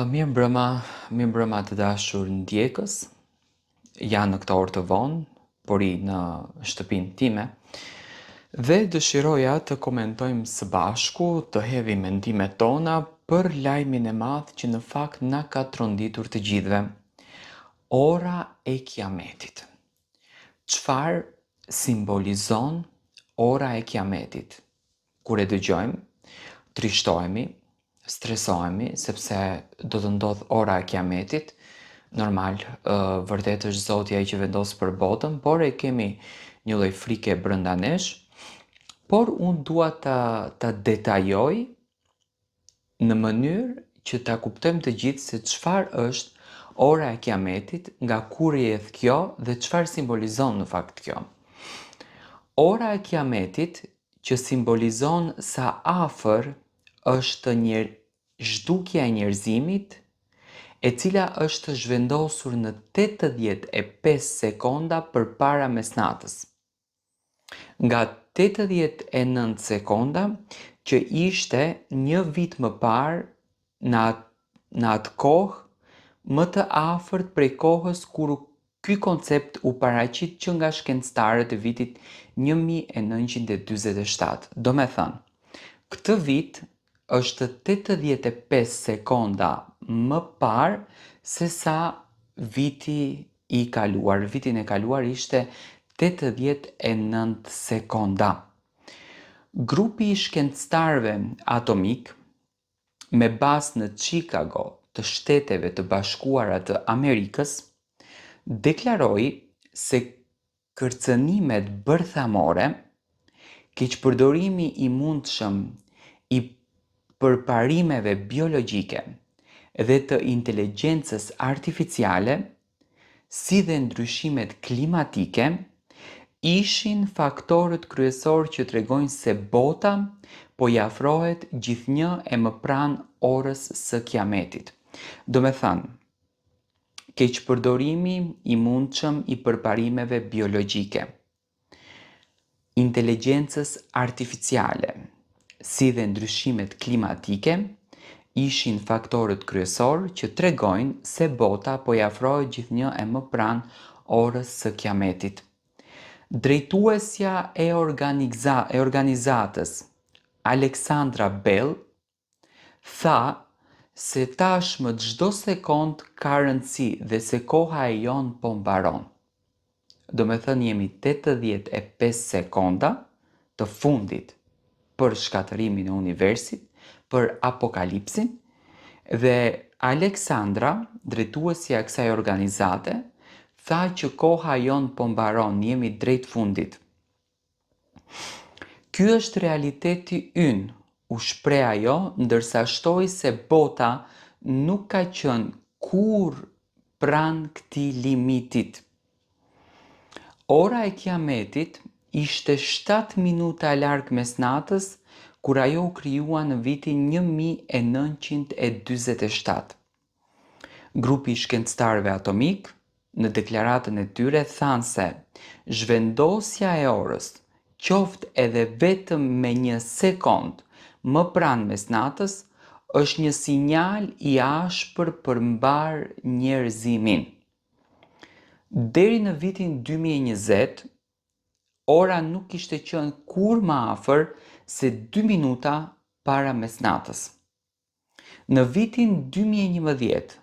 Mirë mbrëma të dashur ndjekës, janë në këto orë të vonë, por i në shtëpinë time, dhe dëshiroja të komentojmë së bashku, të hedhim mendimet tona për lajmin e madh që në fakt na ka tronditur të gjithëve. Ora e Kiametit. Çfarë simbolizon ora e Kiametit? Kur e dëgjojmë, trishtohemi, stresohemi sepse do të ndodh ora e Kiametit. Normal, vërtet është Zoti ai që vendos për botën, por e kemi një lloj frike brenda nesh. Por unë dua ta detajoj në mënyrë që ta kuptojmë të gjithë se çfarë është ora e Kiametit, nga kur rrjedh kjo dhe çfarë simbolizon në fakt kjo. Ora e Kiametit që simbolizon sa afër është zhdukja e njerëzimit, e cila është zhvendosur në 85 sekonda përpara mesnatës. Nga 89 sekonda që ishte një vit më parë në atë kohë më të afërt prej kohës kur ky koncept u paraqit që nga shkencëtarët e vitit 1947. Do me thënë, këtë vit është 85 sekonda më parë se sa vitin e kaluar ishte 89 sekonda. Grupi i shkencëtarëve atomik me bazë në Chicago të Shteteve të Bashkuara të Amerikës deklaroi se kërcënimet bërthamore, keqpërdorimi i mundshëm i përparimeve biologjike dhe të inteligjencës artificiale, si dhe ndryshimet klimatike, ishin faktorët kryesor që tregojnë se bota po i afrohet gjithnjë e më pranë orës së Kiametit. Do me thënë, keqpërdorimi i mundshëm i përparimeve biologjike, inteligjencës artificiale, si dhe ndryshimet klimatike, ishin faktorët kryesor që tregojnë se bota po i afrohet gjithnjë e më pranë orës së Kiametit. Drejtuesja e organizatës, Alexandra Bell, tha se tashmë çdo sekond ka rëndësi dhe se koha e jon po mbaron. Do me thënë jemi 85 sekonda të fundit për shkatërimin e universit, për apokalipsin, dhe Alexandra, drejtuesja e kësaj organizate, tha që koha jon po mbaron, jemi drejt fundit. Ky është realiteti ynë, u shpreh ajo, ndërsa shtoi se bota nuk ka qenë kurrë pranë këtij limitit. Ora e Kiametit ishte 7 minuta larg mesnatës kur ajo u krijua në vitin 1947. Grupi i shkencëtarëve atomik në deklaratën e tyre thanë se zhvendosja e orës, qoftë edhe vetëm me 1 sekond më pranë mesnatës, është një sinjal i ashpër për mbar njerëzimin. Deri në vitin 2020, ora nuk kishte qenë kurrë më afër se 2 minuta para mesnatës. Në vitin 2011,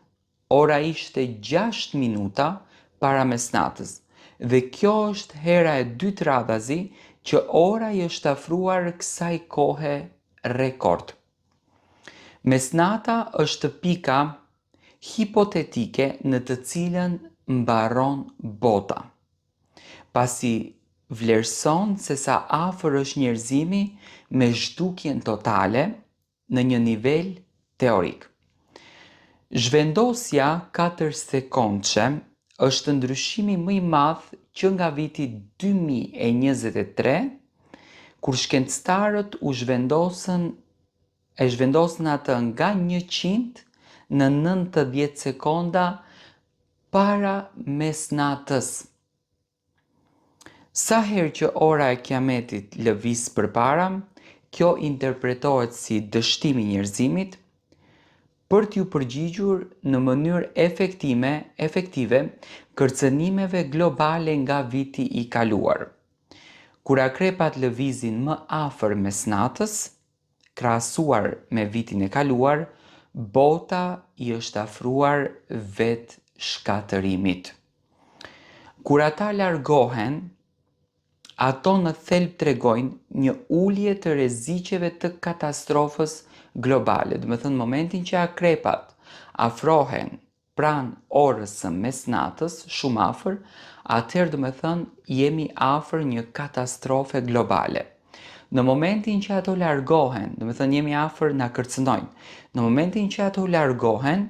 ora ishte 6 minuta para mesnatës, dhe kjo është hera e dytë radhazi që ora i është afruar kësaj kohe rekord. Mesnata është pika hipotetike në të cilën mbaron bota, pasi vlerëson se sa afër është njerëzimi me zhdukjen totale në një nivel teorik. Zhvendosja 4 sekondshme është ndryshimi më i madh që nga viti 2023, kur shkencëtarët e zhvendosën atë nga 100 në 90 sekonda para mesnatës. Sa herë që ora e Kiametit lëviz përpara, kjo interpretohet si dështimi i njerëzimit, për t'ju përgjigjur në mënyrë efektive kërcënimeve globale nga viti i kaluar. Kur akrepat lëvizin më afër mesnatës, krahasuar me vitin e kaluar, bota i është afruar vetë shkatërimit. Kur ata largohen, ato në thelb tregojnë një ulje të rreziqeve të katastrofës globale. Do të thënë, momentin që akrepat afrohen pranë orës së mesnatës, shumë afër, atëherë do të thënë jemi afër një katastrofe globale. Në momentin që ato largohen, do të thënë jemi afër na kërcënojnë. Në momentin që ato largohen,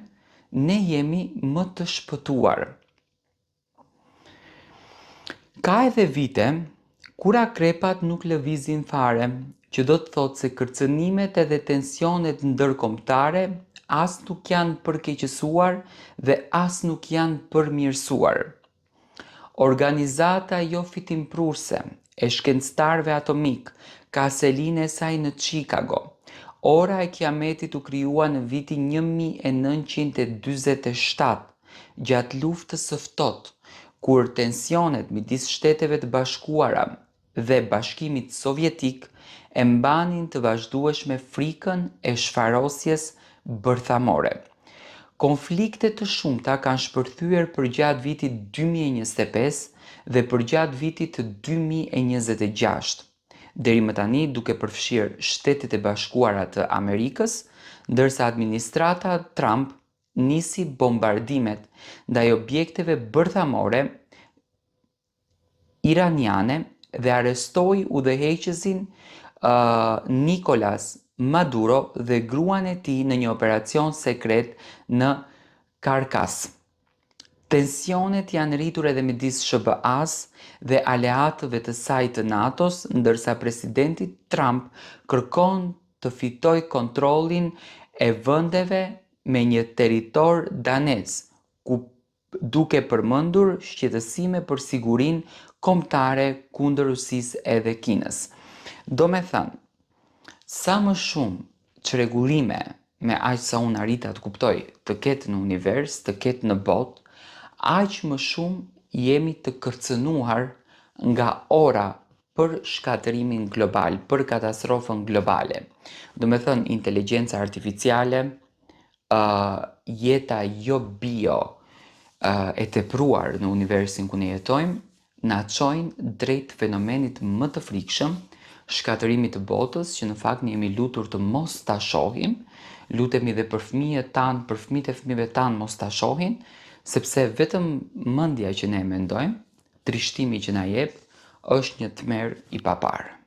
ne jemi më të shpëtuar. Ka edhe vite kur akrepat nuk lëvizin fare, që do të thotë se kërcënimet edhe tensionet ndërkombëtare as nuk janë përkeqësuar dhe as nuk janë përmirësuar. Organizata jo fitimprurse e shkencëtarëve atomik ka selinë e saj në Chicago. Ora e kiametit u krijua në vitin 1947, gjatë luftës së ftohtë, kur tensionet midis Shteteve të Bashkuara dhe Bashkimit Sovjetik e mbanin të vazhdueshme frikën e shfarosjes bërthamore. Konflikte të shumta kanë shpërthyer përgjatë vitit 2025 dhe përgjatë vitit 2026, deri më tani duke përfshirë Shtetet e Bashkuara të Amerikës, ndërsa administrata Trump nisi bombardimet ndaj objekteve bërthamore iraniane dhe arrestoi udhëheqësin Nicolas Maduro dhe gruan e tij në një operacion sekret në Caracas. Tensionet janë rritur edhe midis SBA-s dhe aleatëve të saj të NATO-s, ndërsa presidenti Trump kërkon të fitojë kontrollin e vendeve me një territor danez, duke përmendur shqetësime për sigurinë kombëtare kundër Rusisë edhe Kinës. Do me thënë, sa më shumë çrregullime me aq sa unë arrita të kuptoj të ketë në univers, të ketë në botë, aq më shumë jemi të kërcënuar nga ora për shkatërimin global, për katastrofën globale. Do me thënë, inteligjenca artificiale, jeta jo bio e tepruar në universin ku ne jetojmë, na çojnë drejt fenomenit më të frikshëm, shkatërimit të botës, që në fakt ne jemi lutur të mos ta shohim, lutemi dhe për fëmijët tanë, për fëmijët e fëmijëve tanë mos ta shohin, sepse vetëm mendja që ne mendojmë, trishtimi që na jep, është një tmerr i paparë.